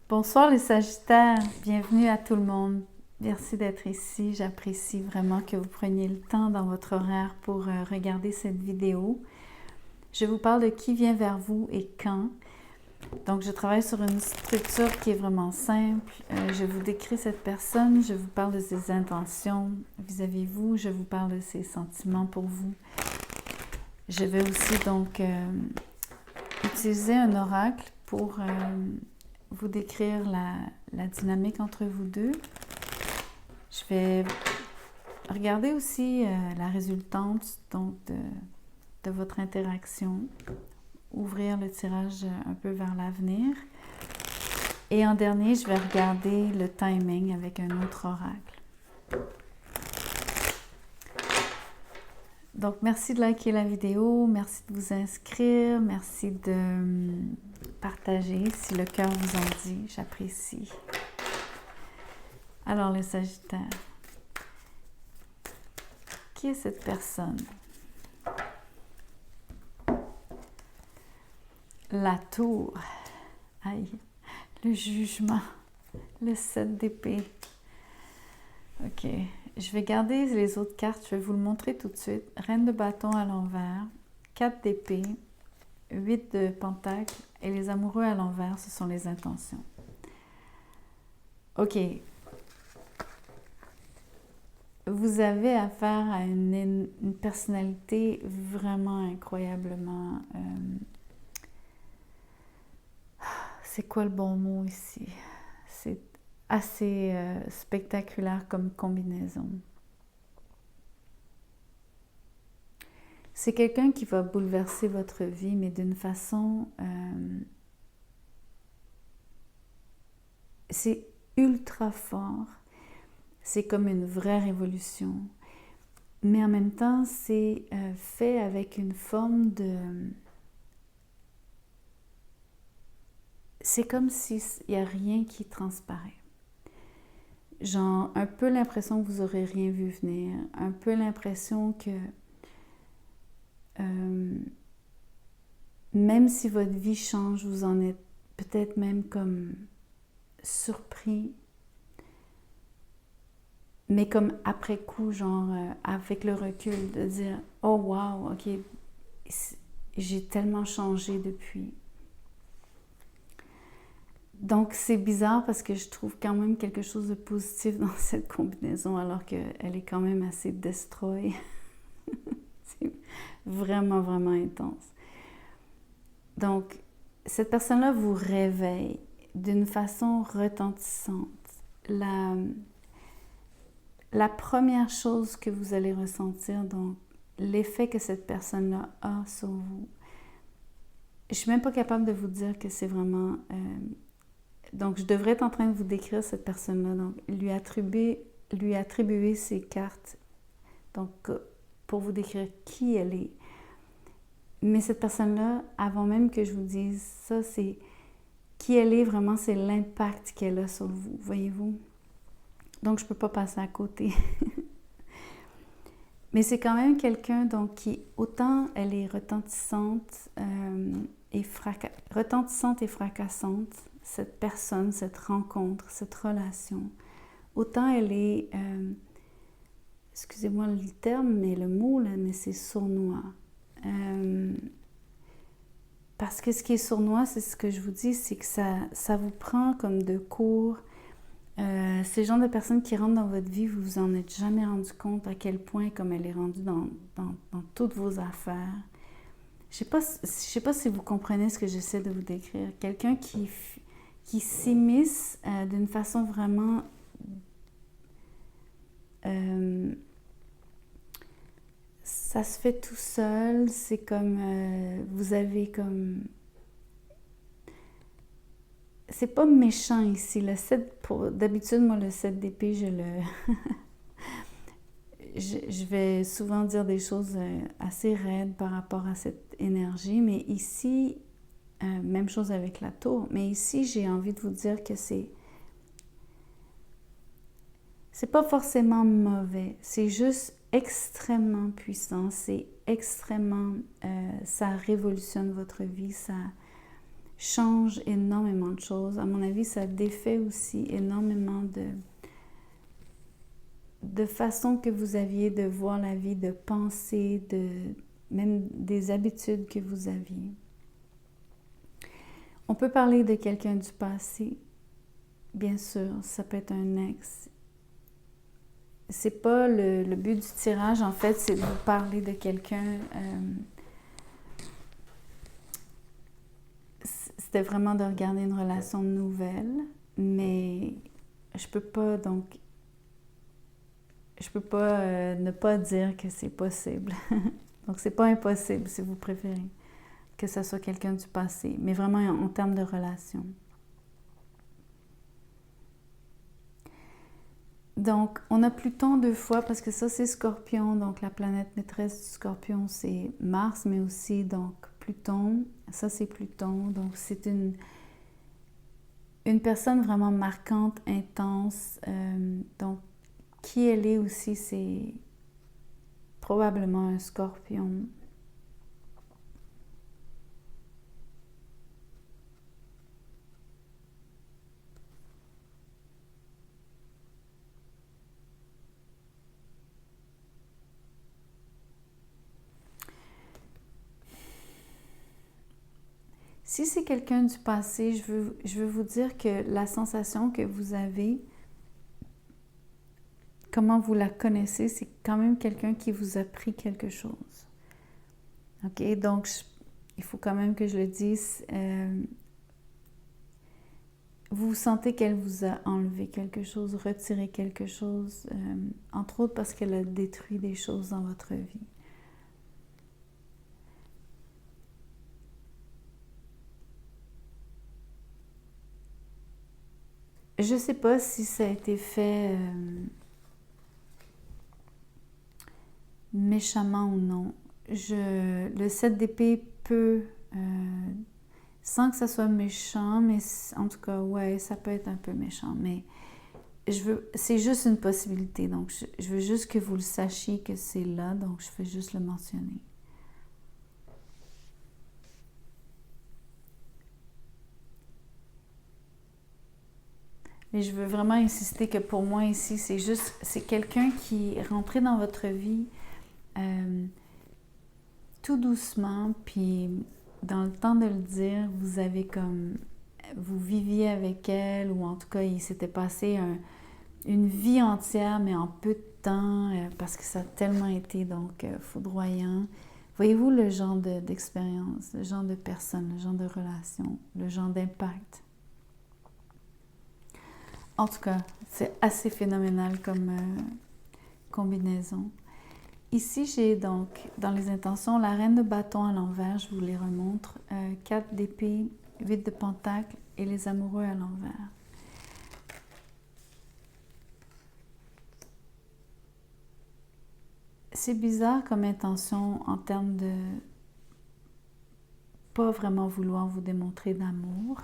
Bonsoir les Sagittaires, bienvenue à tout le monde. Merci d'être ici, j'apprécie vraiment que vous preniez le temps dans votre horaire pour regarder cette vidéo. Je vous parle de qui vient vers vous et quand. Donc je travaille sur une structure qui est vraiment simple. Je vous décris cette personne, je vous parle de ses intentions vis-à-vis de vous, je vous parle de ses sentiments pour vous. Je vais aussi donc utiliser un oracle pour vous décrire la dynamique entre vous deux. Je vais regarder aussi la résultante donc de votre interaction, ouvrir le tirage un peu vers l'avenir. Et en dernier, je vais regarder le timing avec un autre oracle. Donc, merci de liker la vidéo, merci de vous inscrire, merci de partager si le cœur vous en dit, j'apprécie. Alors, les Sagittaires, qui est cette personne? La tour, aïe, le jugement, le 7 d'épée. Ok, je vais garder les autres cartes, je vais vous le montrer tout de suite. Reine de bâton à l'envers, 4 d'épée, 8 de pentacle et les amoureux à l'envers, ce sont les intentions. Ok, vous avez affaire à une personnalité vraiment incroyablement... c'est quoi le bon mot ici? C'est assez spectaculaire comme combinaison. C'est quelqu'un qui va bouleverser votre vie, mais d'une façon... c'est ultra fort. C'est comme une vraie révolution. Mais en même temps, c'est fait avec une forme de... C'est comme s'il n'y a rien qui transparaît. Genre, un peu l'impression que vous n'aurez rien vu venir. Un peu l'impression que... même si votre vie change, vous en êtes peut-être même comme surpris. Mais comme après coup, genre, avec le recul, de dire « Oh wow, ok, j'ai tellement changé depuis. » Donc, c'est bizarre parce que je trouve quand même quelque chose de positif dans cette combinaison, alors qu'elle est quand même assez destroy. C'est vraiment, vraiment intense. Donc, cette personne-là vous réveille d'une façon retentissante. La première chose que vous allez ressentir, donc, l'effet que cette personne-là a sur vous, je ne suis même pas capable de vous dire que c'est vraiment... donc, je devrais être en train de vous décrire cette personne-là, donc lui attribuer ses cartes, donc pour vous décrire qui elle est. Mais cette personne-là, avant même que je vous dise ça, c'est qui elle est vraiment, c'est l'impact qu'elle a sur vous, voyez-vous? Donc, je ne peux pas passer à côté. Mais c'est quand même quelqu'un donc qui, autant elle est retentissante et fracassante, cette personne, cette rencontre, cette relation, autant elle est, excusez-moi le terme, mais le mot, là, mais c'est sournois. Parce que ce qui est sournois, c'est ce que je vous dis, c'est que ça vous prend comme de court. Ces genres de personnes qui rentrent dans votre vie, vous vous en êtes jamais rendu compte à quel point comme elle est rendue dans toutes vos affaires. Je sais pas si vous comprenez ce que j'essaie de vous décrire. Quelqu'un qui s'immisce d'une façon vraiment... ça se fait tout seul. C'est comme... vous avez comme... C'est pas méchant ici. Le 7, d'habitude, moi, le 7 d'épée, je vais souvent dire des choses assez raides par rapport à cette énergie, mais ici, même chose avec la tour, mais ici, j'ai envie de vous dire que c'est pas forcément mauvais, c'est juste extrêmement puissant, c'est extrêmement... ça révolutionne votre vie, change énormément de choses. À mon avis, ça défait aussi énormément de façon que vous aviez de voir la vie, de penser, même des habitudes que vous aviez. On peut parler de quelqu'un du passé, bien sûr, ça peut être un ex. C'est pas le but du tirage, en fait, c'est de vous parler de quelqu'un. C'était vraiment de regarder une relation nouvelle, mais je peux pas ne pas dire que c'est possible. Donc c'est pas impossible si vous préférez que ce soit quelqu'un du passé, mais vraiment en termes de relation. Donc, on a Pluton 2 fois parce que ça, c'est Scorpion. Donc, la planète maîtresse du Scorpion, c'est Mars, mais aussi, donc, Pluton. Ça, c'est Pluton. Donc, c'est une personne vraiment marquante, intense. Donc, qui elle est aussi, c'est probablement un Scorpion. Si c'est quelqu'un du passé, je veux vous dire que la sensation que vous avez, comment vous la connaissez, c'est quand même quelqu'un qui vous a pris quelque chose. OK? Donc, il faut quand même que je le dise. Vous sentez qu'elle vous a enlevé quelque chose, retiré quelque chose, entre autres parce qu'elle a détruit des choses dans votre vie. Je ne sais pas si ça a été fait méchamment ou non. Le 7 d'épée peut, sans que ça soit méchant, mais en tout cas, ouais, ça peut être un peu méchant, mais c'est juste une possibilité. Donc, je veux juste que vous le sachiez que c'est là, donc je vais juste le mentionner. Mais je veux vraiment insister que pour moi ici, c'est quelqu'un qui est rentré dans votre vie tout doucement, puis dans le temps de le dire, vous viviez avec elle, ou en tout cas, il s'était passé une vie entière, mais en peu de temps, parce que ça a tellement été donc foudroyant. Voyez-vous le genre d'expérience, le genre de personne, le genre de relation, le genre d'impact. En tout cas, c'est assez phénoménal comme combinaison. Ici, j'ai donc, dans les intentions, la reine de bâton à l'envers, je vous les remontre, 4 d'épée, 8 de pentacle et les amoureux à l'envers. C'est bizarre comme intention en termes de pas vraiment vouloir vous démontrer d'amour.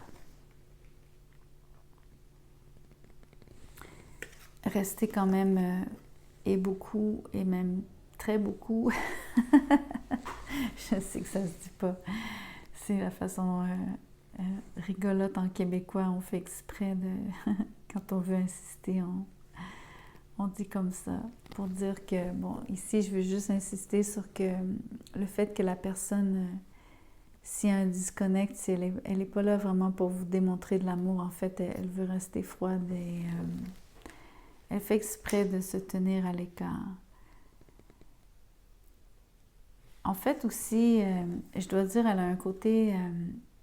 Rester quand même et beaucoup, et même très beaucoup. Je sais que ça se dit pas. C'est la façon rigolote en québécois. On fait exprès de... quand on veut insister, on dit comme ça. Pour dire que, bon, ici, je veux juste insister sur que le fait que la personne, s'il y a un disconnect, si elle est pas là vraiment pour vous démontrer de l'amour. En fait, elle veut rester froide et... elle fait exprès de se tenir à l'écart. En fait aussi, je dois dire, elle a un côté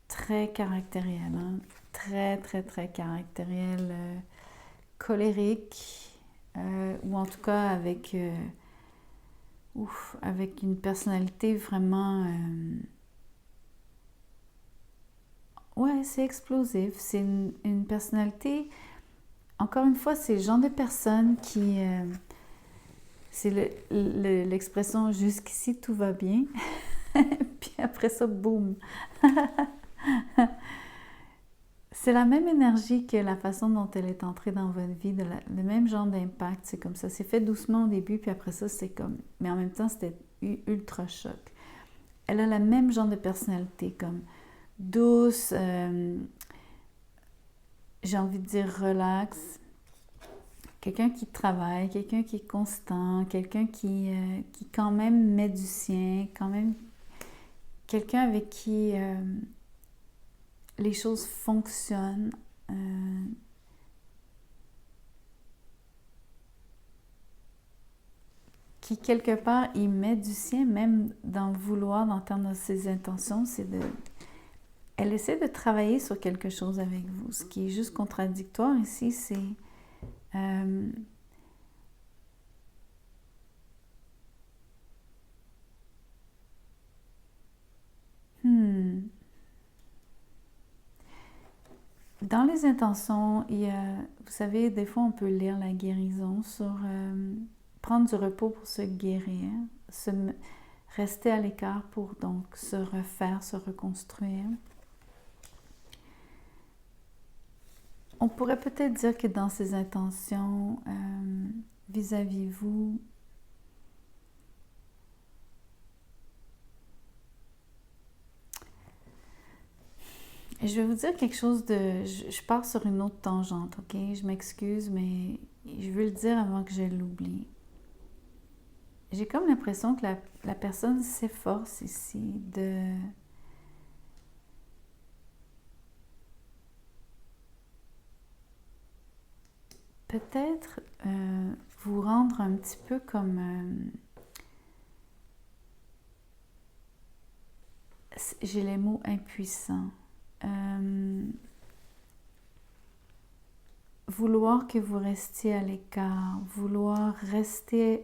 très caractériel, hein? Très, très, très caractériel, colérique, ou en tout cas avec une personnalité vraiment... ouais, c'est explosif. C'est une personnalité... Encore une fois, c'est le genre de personne qui... c'est l'expression « jusqu'ici, tout va bien ». Puis après ça, boum. C'est la même énergie que la façon dont elle est entrée dans votre vie, le même genre d'impact. C'est comme ça. C'est fait doucement au début, puis après ça, c'est comme... Mais en même temps, c'était ultra choc. Elle a le même genre de personnalité, comme douce, j'ai envie de dire relax. Quelqu'un qui travaille, quelqu'un qui est constant, quelqu'un qui quand même met du sien, quand même quelqu'un avec qui les choses fonctionnent. Qui quelque part, il met du sien, même dans le vouloir, dans le terme de ses intentions, elle essaie de travailler sur quelque chose avec vous. Ce qui est juste contradictoire ici, c'est Dans les intentions, vous savez, des fois on peut lire la guérison sur prendre du repos pour se guérir, rester à l'écart pour donc se refaire, se reconstruire. On pourrait peut-être dire que dans ces intentions vis-à-vis vous, je vais vous dire quelque chose de... Je pars sur une autre tangente, ok? Je m'excuse, mais je veux le dire avant que je l'oublie. J'ai comme l'impression que la personne s'efforce ici de... peut-être vous rendre un petit peu comme... j'ai les mots impuissants. Vouloir que vous restiez à l'écart, vouloir rester,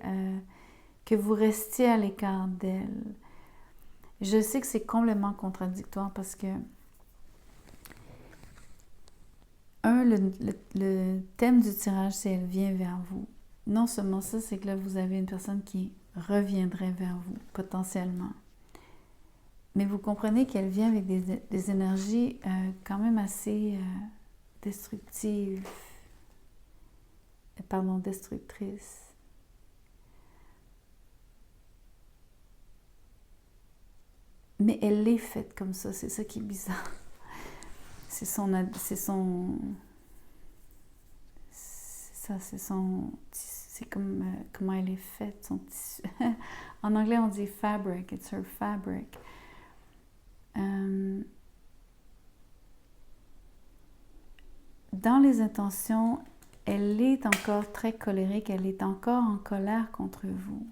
que vous restiez à l'écart d'elle. Je sais que c'est complètement contradictoire parce que, le thème du tirage, c'est elle vient vers vous. Non seulement ça, c'est que là, vous avez une personne qui reviendrait vers vous, potentiellement. Mais vous comprenez qu'elle vient avec des énergies quand même assez destructives. Pardon, destructrices. Mais elle est faite comme ça, c'est ça qui est bizarre. C'est comme comment elle est faite, son tissu. En anglais, on dit fabric, it's her fabric. Dans les intentions, elle est encore très colérique, elle est encore en colère contre vous.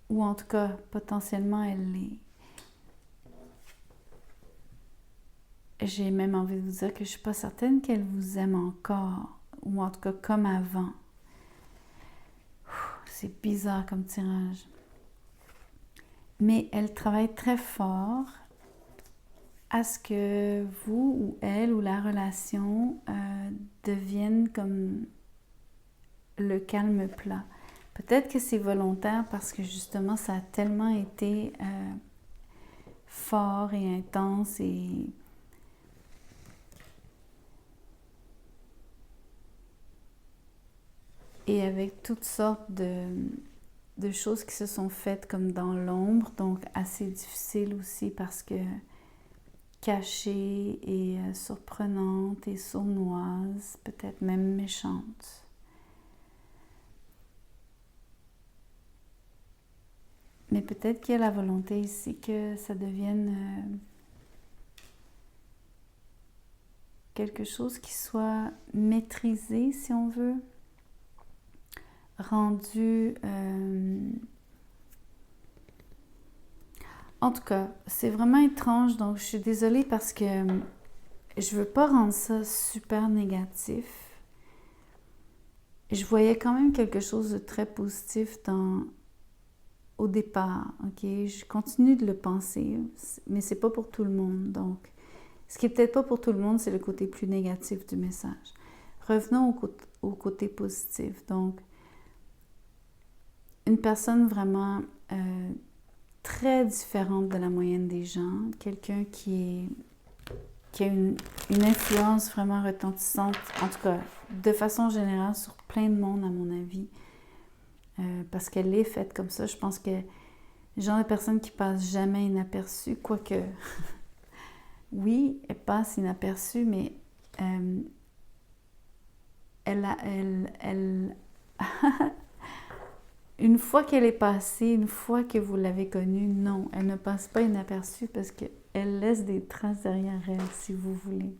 Ou en tout cas, potentiellement, elle l'est. J'ai même envie de vous dire que je ne suis pas certaine qu'elle vous aime encore, ou en tout cas comme avant. C'est bizarre comme tirage. Mais elle travaille très fort à ce que vous ou elle ou la relation devienne comme le calme plat. Peut-être que c'est volontaire parce que justement ça a tellement été fort et intense et avec toutes sortes de choses qui se sont faites comme dans l'ombre, donc assez difficile aussi parce que cachée et surprenante et sournoise, peut-être même méchante. Mais peut-être qu'il y a la volonté ici que ça devienne quelque chose qui soit maîtrisé, si on veut, rendu... En tout cas, c'est vraiment étrange, donc je suis désolée parce que je veux pas rendre ça super négatif. Je voyais quand même quelque chose de très positif au départ, ok? Je continue de le penser, mais c'est pas pour tout le monde, donc... Ce qui est peut-être pas pour tout le monde, c'est le côté plus négatif du message. Revenons au côté positif, donc... Une personne vraiment... très différente de la moyenne des gens, quelqu'un qui a une influence vraiment retentissante, en tout cas de façon générale sur plein de monde à mon avis, parce qu'elle est faite comme ça. Je pense que le genre de personne qui passe jamais inaperçue, quoique oui, elle passe inaperçue, mais une fois qu'elle est passée, une fois que vous l'avez connue, non, elle ne passe pas inaperçue parce qu'elle laisse des traces derrière elle, si vous voulez.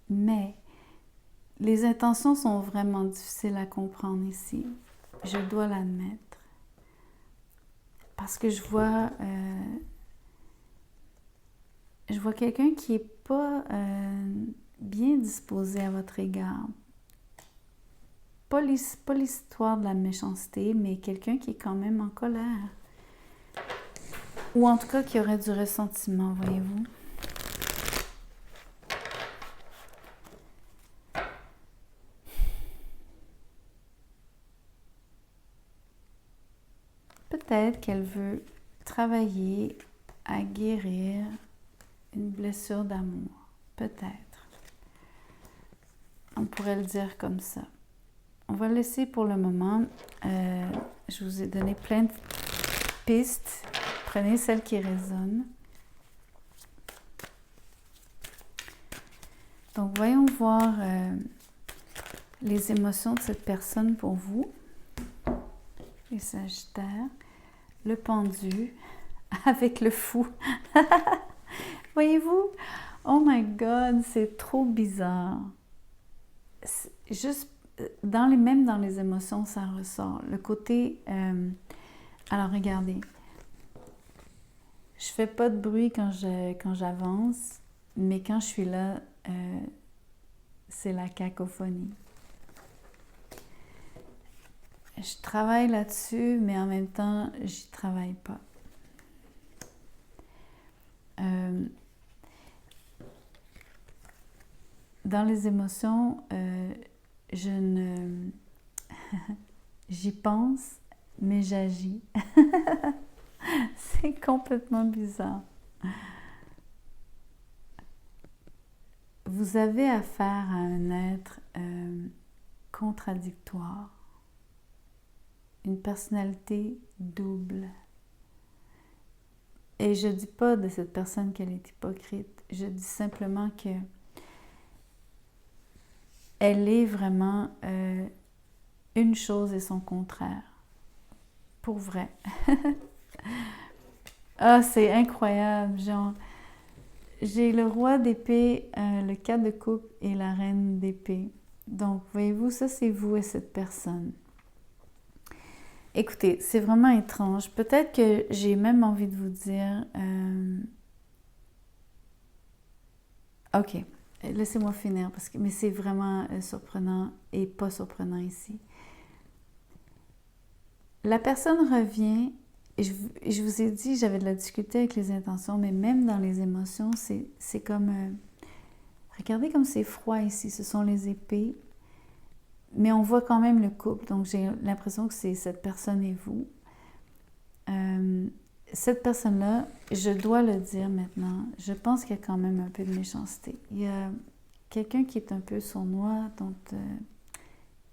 Mais les intentions sont vraiment difficiles à comprendre ici. Je dois l'admettre. Parce que je vois quelqu'un qui n'est pas bien disposé à votre égard. Pas l'histoire de la méchanceté, mais quelqu'un qui est quand même en colère. Ou en tout cas qui aurait du ressentiment, voyez-vous. Peut-être qu'elle veut travailler à guérir une blessure d'amour. Peut-être. On pourrait le dire comme ça. On va le laisser pour le moment. Je vous ai donné plein de pistes. Prenez celle qui résonne. Donc, voyons voir les émotions de cette personne pour vous. Les Sagittaires. Le pendu avec le fou. Voyez-vous? Oh my God, c'est trop bizarre. Juste, même dans les émotions, ça ressort. Le côté... alors, regardez. Je fais pas de bruit quand j'avance, mais quand je suis là, c'est la cacophonie. Je travaille là-dessus, mais en même temps, j'y travaille pas. Dans les émotions, j'y pense, mais j'agis. C'est complètement bizarre. Vous avez affaire à un être contradictoire, une personnalité double. Et je ne dis pas de cette personne qu'elle est hypocrite, je dis simplement que elle est vraiment une chose et son contraire. Pour vrai. Ah, c'est incroyable. Genre, j'ai le roi d'épée, le 4 de coupe et la reine d'épée. Donc, voyez-vous, ça c'est vous et cette personne. Écoutez, c'est vraiment étrange. Peut-être que j'ai même envie de vous dire... Ok, laissez-moi finir, mais c'est vraiment surprenant et pas surprenant ici. La personne revient, et je vous ai dit, j'avais de la difficulté avec les intentions, mais même dans les émotions, c'est comme... regardez comme c'est froid ici, ce sont les épées, mais on voit quand même le couple, donc j'ai l'impression que c'est cette personne et vous. Cette personne-là, je dois le dire maintenant, je pense qu'il y a quand même un peu de méchanceté. Il y a quelqu'un qui est un peu sournois,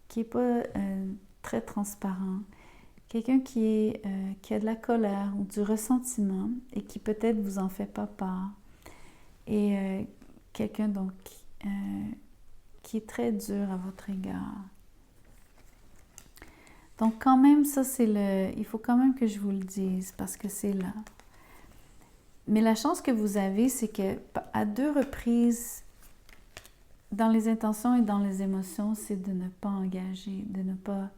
qui n'est pas très transparent. Quelqu'un qui a de la colère ou du ressentiment et qui peut-être vous en fait pas part. Et quelqu'un donc qui est très dur à votre égard. Donc quand même, ça c'est il faut quand même que je vous le dise parce que c'est là. Mais la chance que vous avez, c'est que à 2 reprises, dans les intentions et dans les émotions, c'est de ne pas engager, de ne pas...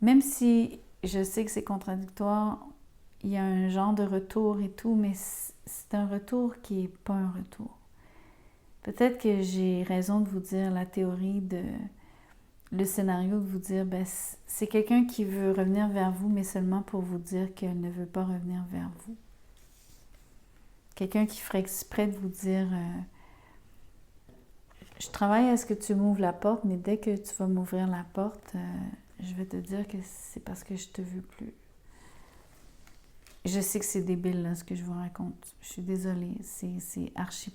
Même si je sais que c'est contradictoire, il y a un genre de retour et tout, mais c'est un retour qui n'est pas un retour. Peut-être que j'ai raison de vous dire la théorie le scénario de vous dire, ben, c'est quelqu'un qui veut revenir vers vous, mais seulement pour vous dire qu'elle ne veut pas revenir vers vous. Quelqu'un qui ferait exprès de vous dire, je travaille à ce que tu m'ouvres la porte, mais dès que tu vas m'ouvrir la porte, je vais te dire que c'est parce que je te veux plus. Je sais que c'est débile, là, ce que je vous raconte. Je suis désolée, c'est archi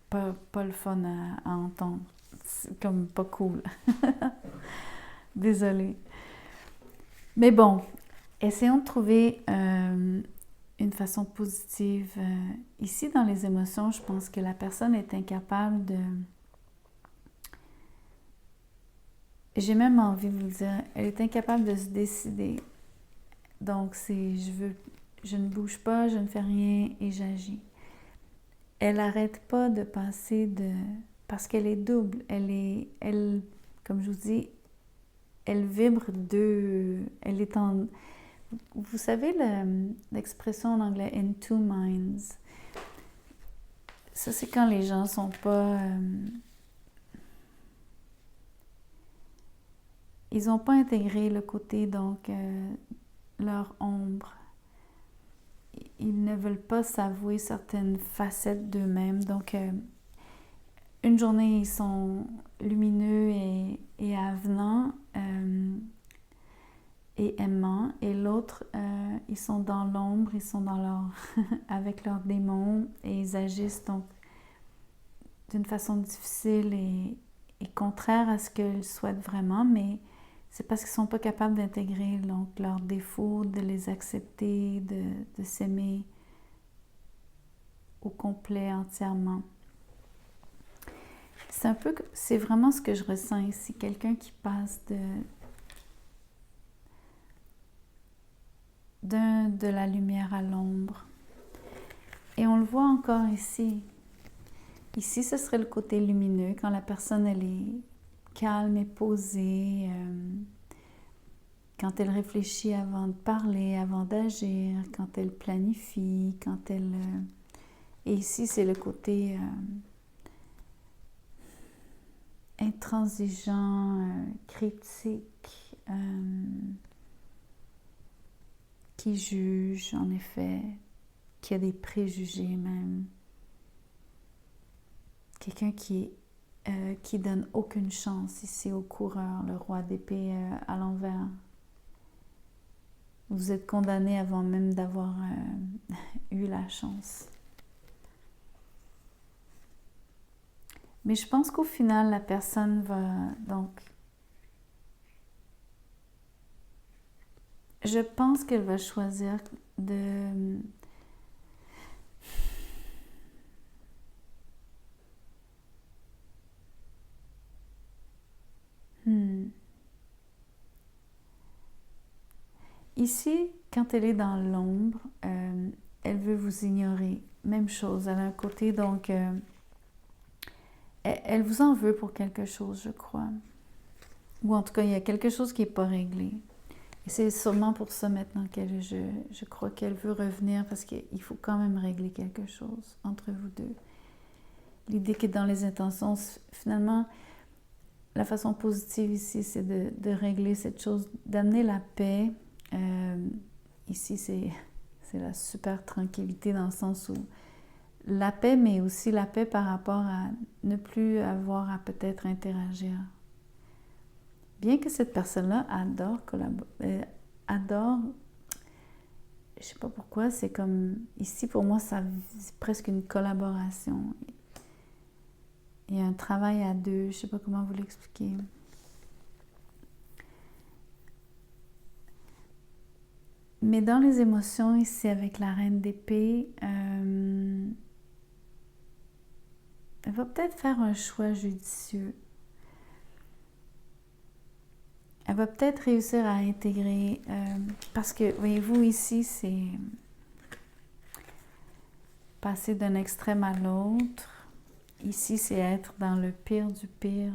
pas le fun à entendre. C'est comme pas cool. Désolée. Mais bon, essayons de trouver une façon positive. Ici, dans les émotions, je pense que la personne est incapable de... J'ai même envie de vous dire, elle est incapable de se décider. Donc, c'est je ne bouge pas, je ne fais rien et j'agis. Elle n'arrête pas de passer de... Parce qu'elle est double. Comme je vous dis, elle vibre elle est en... Vous savez l'expression en anglais « in two minds ». Ça, c'est quand les gens sont pas... ils n'ont pas intégré le côté, donc, leur ombre. Ils ne veulent pas s'avouer certaines facettes d'eux-mêmes. Donc, une journée, ils sont lumineux et avenants et aimants. Et l'autre, ils sont dans l'ombre, ils sont dans leur avec leurs démons et ils agissent donc d'une façon difficile et contraire à ce qu'ils souhaitent vraiment, mais c'est parce qu'ils ne sont pas capables d'intégrer donc leurs défauts, de les accepter, de s'aimer au complet, entièrement. C'est vraiment ce que je ressens ici, quelqu'un qui passe de la lumière à l'ombre. Et on le voit encore ici. Ici, ce serait le côté lumineux, quand la personne, elle est calme et posée, quand elle réfléchit avant de parler, avant d'agir, quand elle planifie, quand elle... Et ici, c'est le côté intransigeant, critique, qui juge, en effet, qui a des préjugés même. Quelqu'un qui donne aucune chance ici au coureur, le roi d'épée à l'envers. Vous êtes condamné avant même d'avoir eu la chance. Mais je pense qu'au final, la personne va donc... Je pense qu'elle va choisir de... Ici, quand elle est dans l'ombre, elle veut vous ignorer. Même chose, elle a un côté, donc... elle vous en veut pour quelque chose, je crois. Ou en tout cas, il y a quelque chose qui n'est pas réglé. Et c'est sûrement pour ça maintenant je crois qu'elle veut revenir parce qu'il faut quand même régler quelque chose entre vous deux. L'idée que dans les intentions, finalement, la façon positive ici, c'est de régler cette chose, d'amener la paix. Ici, c'est la super tranquillité dans le sens où la paix, mais aussi la paix par rapport à ne plus avoir à peut-être interagir. Bien que cette personne-là adore collaborer, je sais pas pourquoi, c'est comme, ici pour moi, c'est presque une collaboration. Il y a un travail à deux, je sais pas comment vous l'expliquer. Mais dans les émotions, ici, avec la reine d'épée, elle va peut-être faire un choix judicieux. Elle va peut-être réussir à intégrer, parce que, voyez-vous, ici, c'est passer d'un extrême à l'autre. Ici, c'est être dans le pire du pire.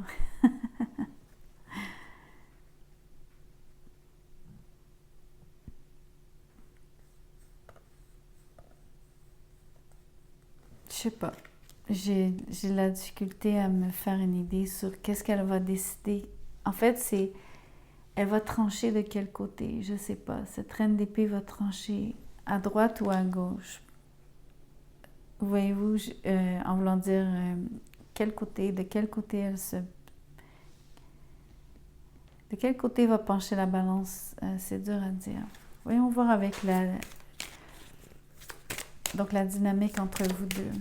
Je sais pas. J'ai la difficulté à me faire une idée sur qu'est-ce qu'elle va décider. En fait, elle va trancher de quel côté, je sais pas. Cette reine d'épée va trancher à droite ou à gauche. Voyez-vous, en voulant dire de quel côté de quel côté va pencher la balance, c'est dur à dire. Voyons voir avec donc la dynamique entre vous deux.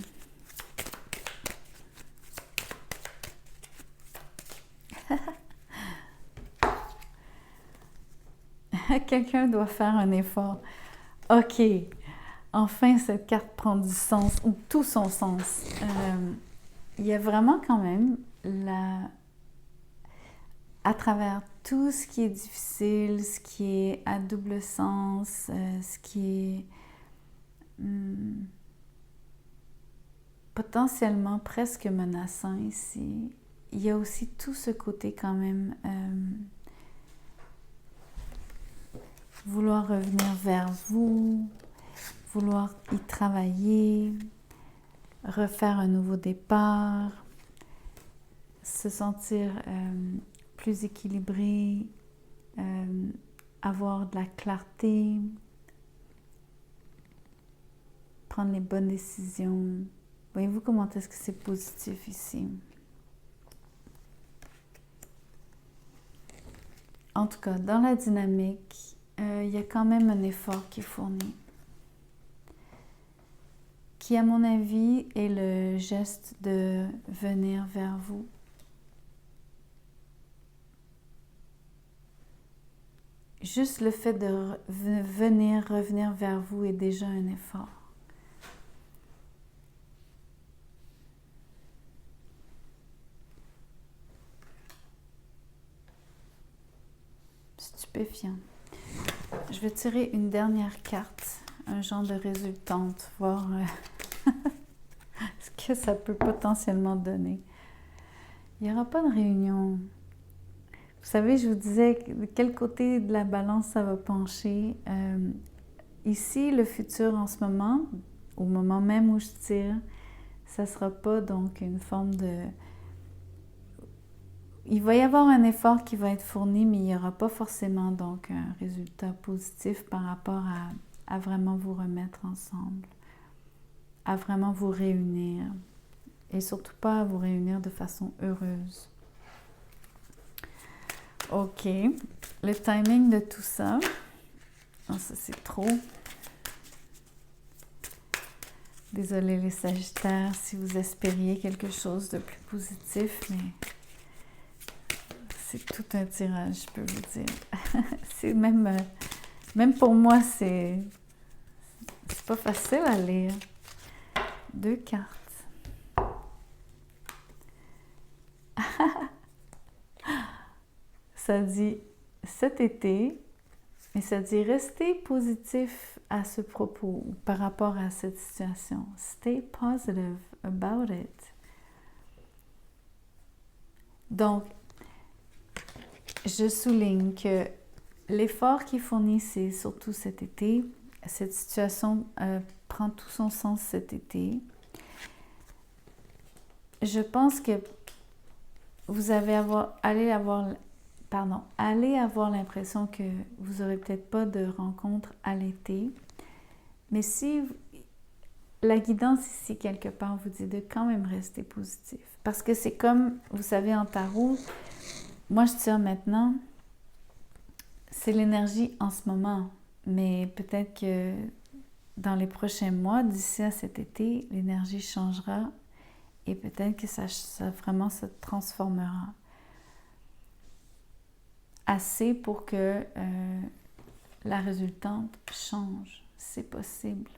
Quelqu'un doit faire un effort. OK. enfin cette carte prend du sens, ou tout son sens. Il y a vraiment quand même à travers tout ce qui est difficile, ce qui est à double sens, ce qui est potentiellement presque menaçant ici, il y a aussi tout ce côté quand même vouloir revenir vers vous, vouloir y travailler, refaire un nouveau départ, se sentir plus équilibré, avoir de la clarté, prendre les bonnes décisions. Voyez-vous comment est-ce que c'est positif ici? En tout cas, dans la dynamique, il y a quand même un effort qui est fourni, qui, à mon avis, est le geste de venir vers vous. Juste le fait de revenir vers vous est déjà un effort. Stupéfiant. Je vais tirer une dernière carte, un genre de résultante, voir ce que ça peut potentiellement donner. Il n'y aura pas de réunion. Vous savez, je vous disais de quel côté de la balance ça va pencher. Ici, le futur en ce moment, au moment même où je tire, ça ne sera pas donc une forme de... Il va y avoir un effort qui va être fourni, mais il n'y aura pas forcément donc un résultat positif par rapport à vraiment vous remettre ensemble, à vraiment vous réunir, et surtout pas à vous réunir de façon heureuse. Ok, le timing de tout ça, non, ça c'est trop. Désolée les Sagittaires si vous espériez quelque chose de plus positif, mais c'est tout un tirage, je peux vous dire. C'est même pour moi, c'est pas facile à lire. 2 cartes. Ça dit cet été, mais ça dit restez positif à ce propos par rapport à cette situation. Stay positive about it. Donc, je souligne que l'effort qui est fourni, c'est surtout cet été. Cette situation prend tout son sens cet été. Je pense que vous allez avoir l'impression que vous n'aurez peut-être pas de rencontre à l'été. Mais si la guidance ici, quelque part, vous dit de quand même rester positif. Parce que c'est comme, vous savez, en tarot, moi je tire maintenant, c'est l'énergie en ce moment. Mais peut-être que dans les prochains mois, d'ici à cet été, l'énergie changera et peut-être que ça vraiment se transformera. Assez pour que la résultante change. C'est possible.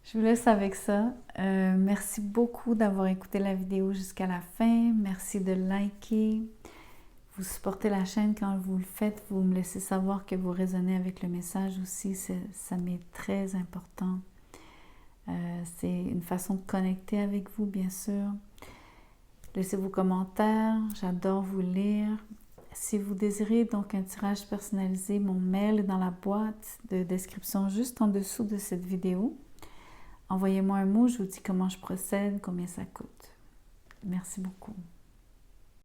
Je vous laisse avec ça. Merci beaucoup d'avoir écouté la vidéo jusqu'à la fin. Merci de liker. Vous supportez la chaîne quand vous le faites. Vous me laissez savoir que vous résonnez avec le message aussi. Ça m'est très important. C'est une façon de connecter avec vous, bien sûr. Laissez vos commentaires. J'adore vous lire. Si vous désirez donc un tirage personnalisé, mon mail est dans la boîte de description juste en dessous de cette vidéo. Envoyez-moi un mot, je vous dis comment je procède, combien ça coûte. Merci beaucoup.